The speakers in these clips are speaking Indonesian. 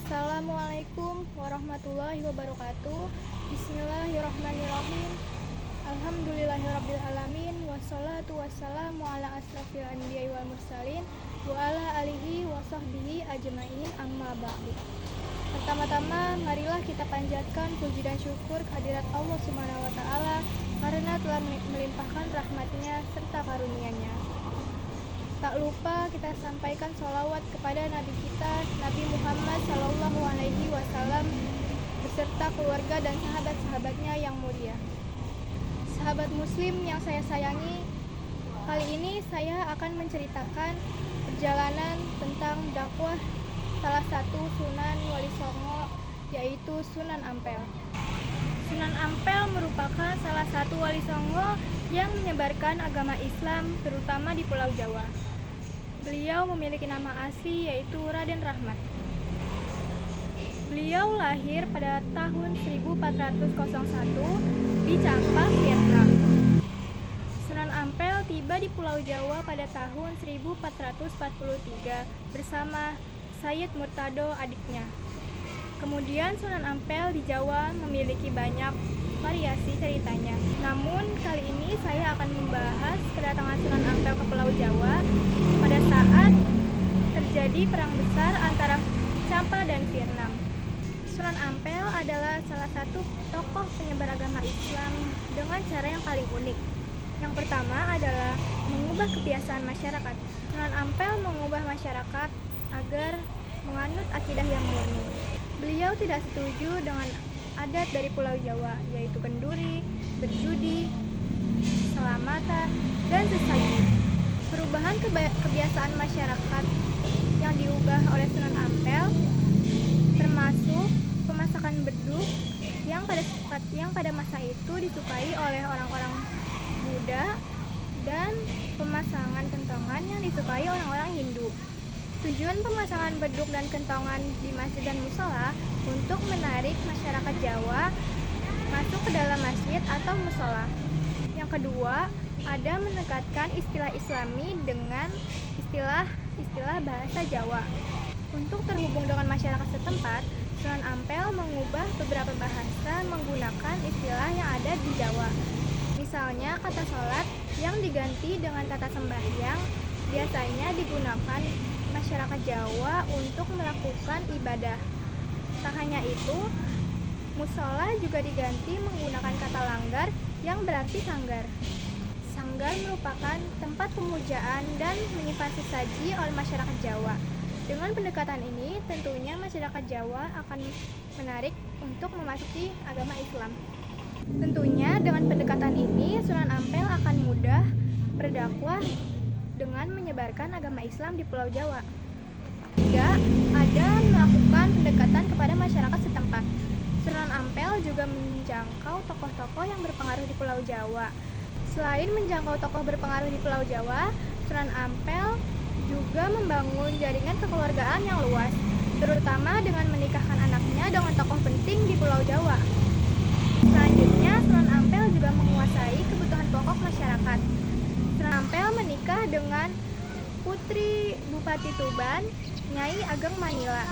Assalamualaikum warahmatullahi wabarakatuh. Bismillahirrahmanirrahim. Alhamdulillahirrabbilalamin. Wassalatu wassalamu ala asrafil anbiya'i wal mursalin wa ala alihi wa sahbihi ajma'in, amma ba'du. Pertama-tama, marilah kita panjatkan puji dan syukur kehadirat Allah Subhanahu wa Ta'ala karena telah melimpahkan rahmat-Nya serta karunia-Nya. Tak lupa kita sampaikan sholawat kepada Nabi kita, Nabi Muhammad SAW, beserta keluarga dan sahabat-sahabatnya yang mulia. Sahabat Muslim yang saya sayangi, kali ini saya akan menceritakan perjalanan tentang dakwah salah satu Sunan Wali Songo, yaitu Sunan Ampel. Sunan Ampel merupakan salah satu Wali Songo yang menyebarkan agama Islam, terutama di Pulau Jawa. Beliau memiliki nama asli yaitu Raden Rahmat. Beliau lahir pada tahun 1401 di Campak, Vietnam. Sunan Ampel tiba di Pulau Jawa pada tahun 1443 bersama Sayyid Murtado, adiknya. Kemudian Sunan Ampel di Jawa memiliki banyak variasi ceritanya. Namun kali ini saya akan membahas kedatangan Sunan Ampel ke Pulau Jawa pada saat terjadi perang besar antara Campa dan Vietnam. Sunan Ampel adalah salah satu tokoh penyebar agama Islam dengan cara yang paling unik. Yang pertama adalah mengubah kebiasaan masyarakat. Sunan Ampel mengubah masyarakat agar menganut akidah yang murni. Beliau tidak setuju dengan adat dari Pulau Jawa, yaitu kenduri, berjudi, selamatan, dan sesaji. Perubahan kebiasaan masyarakat yang diubah oleh Sunan Ampel termasuk pemasakan beduk yang pada masa itu disukai oleh orang-orang Buddha dan pemasangan kentongan yang disukai orang-orang Hindu. Tujuan pemasangan beduk dan kentongan di masjid dan musola untuk menarik masyarakat Jawa masuk ke dalam masjid atau musola. Yang kedua, ada mendekatkan istilah Islami dengan istilah bahasa Jawa. Untuk terhubung dengan masyarakat setempat, Sunan Ampel mengubah beberapa bahasa menggunakan istilah yang ada di Jawa. Misalnya kata sholat yang diganti dengan kata sembahyang biasanya digunakan masyarakat Jawa untuk melakukan ibadah. Tak hanya itu, musola juga diganti menggunakan kata langgar yang berarti sanggar. Sanggar merupakan tempat pemujaan dan menyimpan sesaji oleh masyarakat Jawa. Dengan pendekatan ini, tentunya masyarakat Jawa akan menarik untuk memasuki agama Islam. Tentunya dengan pendekatan ini, Sunan Ampel akan mudah berdakwah dengan menyebarkan agama Islam di Pulau Jawa. Juga ada melakukan pendekatan kepada masyarakat setempat. Sunan Ampel juga menjangkau tokoh-tokoh yang berpengaruh di Pulau Jawa. Selain menjangkau tokoh berpengaruh di Pulau Jawa, Sunan Ampel juga membangun jaringan kekeluargaan yang luas, terutama dengan menikahkan anaknya dengan tokoh penting di Pulau Jawa. Selanjutnya, Sunan Ampel juga menguasai kebutuhan pokok masyarakat. Sunan Ampel menikah dengan putri Bupati Tuban, Nyai Ageng Manila.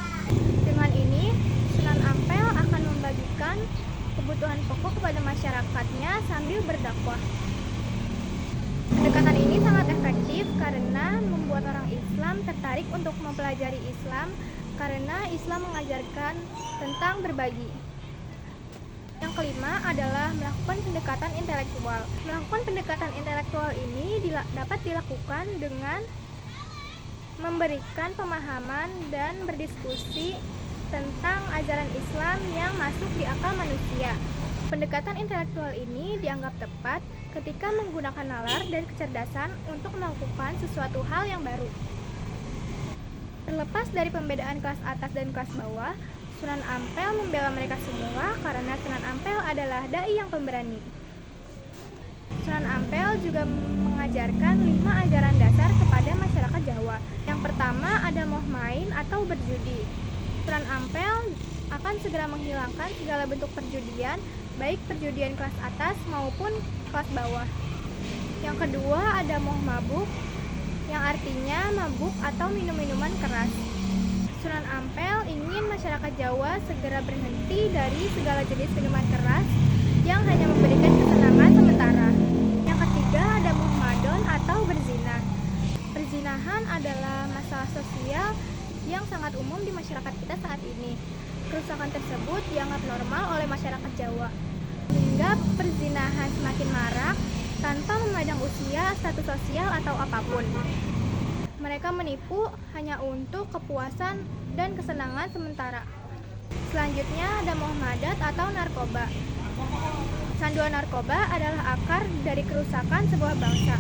Dengan ini, Sunan Ampel akan membagikan kebutuhan pokok kepada masyarakatnya sambil berdakwah. Pendekatan ini sangat efektif karena membuat orang Islam tertarik untuk mempelajari Islam karena Islam mengajarkan tentang berbagi. Yang kelima adalah melakukan pendekatan intelektual. Melakukan pendekatan intelektual ini dapat dilakukan dengan memberikan pemahaman dan berdiskusi tentang ajaran Islam yang masuk di akal manusia. Pendekatan intelektual ini dianggap tepat ketika menggunakan nalar dan kecerdasan untuk melakukan sesuatu hal yang baru. Terlepas dari pembedaan kelas atas dan kelas bawah, Sunan Ampel membela mereka semua karena Sunan Ampel adalah dai yang pemberani. Sunan Ampel juga mengajarkan 5 ajaran dasar kepada masyarakat Jawa. Yang pertama ada moh main atau berjudi. Sunan Ampel akan segera menghilangkan segala bentuk perjudian, baik perjudian kelas atas maupun kelas bawah. Yang kedua ada moh mabuk, yang artinya mabuk atau minum-minuman keras. Sunan Ampel ingin masyarakat masyarakat Jawa segera berhenti dari segala jenis minuman keras yang hanya memberikan kesenangan sementara. Yang ketiga ada muhmadon atau berzina. Perzinahan adalah masalah sosial yang sangat umum di masyarakat kita saat ini. Kerusakan tersebut dianggap normal oleh masyarakat Jawa, hingga perzinahan semakin marak tanpa memandang usia, status sosial, atau apapun. Mereka menipu hanya untuk kepuasan dan kesenangan sementara. Selanjutnya ada muhmadat atau narkoba. Canduan narkoba adalah akar dari kerusakan sebuah bangsa.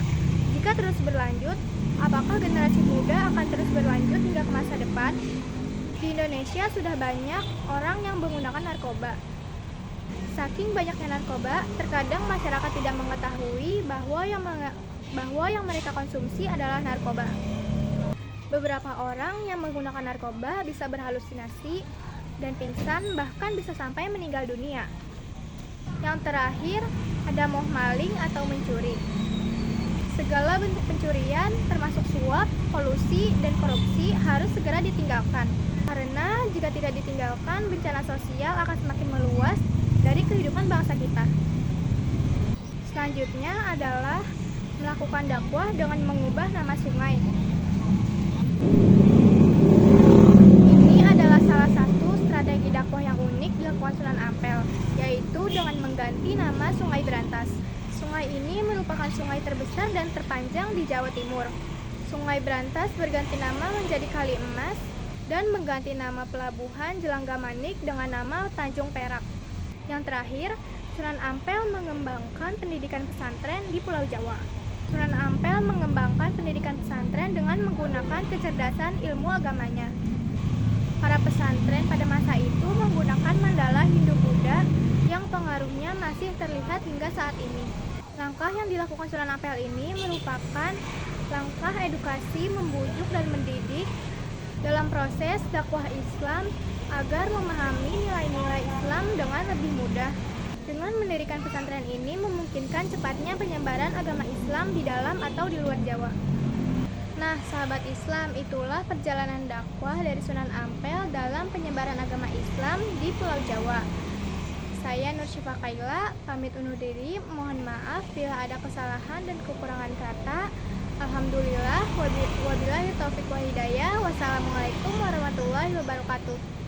Jika terus berlanjut, apakah generasi muda akan terus berlanjut hingga ke masa depan? Di Indonesia sudah banyak orang yang menggunakan narkoba. Saking banyaknya narkoba, terkadang masyarakat tidak mengetahui bahwa yang mereka konsumsi adalah narkoba. Beberapa orang yang menggunakan narkoba bisa berhalusinasi dan pingsan, bahkan bisa sampai meninggal dunia. Yang terakhir, ada moh maling atau mencuri. Segala bentuk pencurian, termasuk suap, kolusi, dan korupsi harus segera ditinggalkan. Karena jika tidak ditinggalkan, bencana sosial akan semakin meluas dari kehidupan bangsa kita. Selanjutnya adalah melakukan dakwah dengan mengubah nama sungai. Ini adalah salah satu strategi dakwah yang unik dilakukan Sunan Ampel, yaitu dengan mengganti nama Sungai Brantas. Sungai ini merupakan sungai terbesar dan terpanjang di Jawa Timur. Sungai Brantas berganti nama menjadi Kali Emas dan mengganti nama pelabuhan Jelanggamanik dengan nama Tanjung Perak. Yang terakhir, Sunan Ampel mengembangkan pendidikan pesantren di Pulau Jawa. Sunan Ampel mengembangkan pendidikan pesantren dengan menggunakan kecerdasan ilmu agamanya. Para pesantren pada masa itu menggunakan mandala Hindu-Buddha yang pengaruhnya masih terlihat hingga saat ini. Langkah yang dilakukan Sunan Ampel ini merupakan langkah edukasi, membujuk, dan mendidik dalam proses dakwah Islam agar memahami nilai-nilai Islam dengan lebih mudah. Dengan mendirikan pesantren ini memungkinkan cepatnya penyebaran agama Islam di dalam atau di luar Jawa. Nah, sahabat Islam, itulah perjalanan dakwah dari Sunan Ampel dalam penyebaran agama Islam di Pulau Jawa. Saya Nur Syifa Kaila, pamit undur diri. Mohon maaf bila ada kesalahan dan kekurangan kata. Alhamdulillah, wabillahi taufiq wa hidayah. Wassalamualaikum warahmatullahi wabarakatuh.